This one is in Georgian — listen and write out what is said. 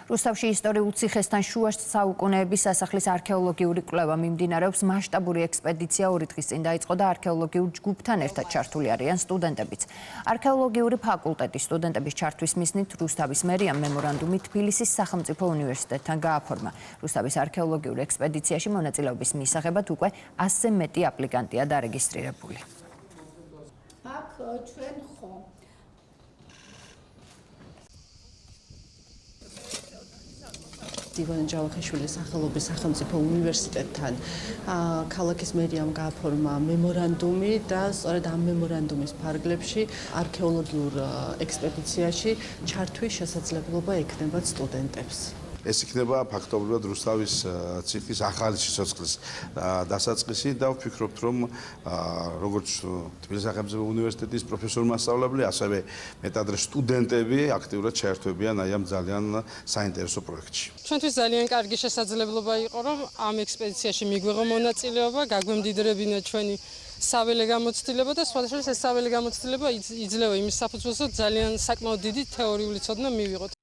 რუსთავში ისტორიულ ციხესთან შუა საუკუნეების სასახლის არქეოლოგიური კვლევა მიმდინარეობს. მასშტაბური ექსპედიცია 2 დღის წინ დაიწყო და არქეოლოგიურ ჯგუფთან ერთად ჩართული არიან სტუდენტებიც. არქეოლოგიური ფაკულტეტის სტუდენტების ჩართვის მიზნით რუსთავის მერიამ მემორანდუმი თბილისის სახელმწიფო უნივერსიტეტთან გააფორმა. რუსთავის არქეოლოგიურ ექსპედიციაში მონაწილეობის მისაღებად უკვე 100-ზე მეტი აპლიკანტია დარეგისტრირებული. აქ ჩვენ ხომ ივანე ჯავახიშვილის სახელობის სახელმწიფო უნივერსიტეტთან ქალაქის მერიამ გააფორმა მემორანდუმი და სწორედ ამ მემორანდუმის ფარგლებში არქეოლოგიურ ექსპედიციაში ჩართვის შესაძლებლობა ექნებათ სტუდენტებს. ეს იქნება ფაქტობრივად რუსთავის ციხის ახალი სიცოცხლის დასაწყისი და ვფიქრობთ, რომ როგორც თბილისის სახელმწიფო უნივერსიტეტის პროფესორ-მასწავლებლები, ასევე მეტადრე სტუდენტები აქტიურად შეერთვებიან აი ამ ძალიან საინტერესო პროექტში. ჩვენთვის ძალიან კარგი შესაძლებლობა იყო, რომ ამ ექსპედიციაში მიგვიღო მონაწილეობა, გაგვემდიდრებინა ჩვენი საველე გამოცდილება და სხვადასხვა ეს საველე გამოცდილება იძლევა იმის საფუძველზე, რომ ძალიან საკმაოდ დიდი თეორიული ცოდნა მივიღოთ.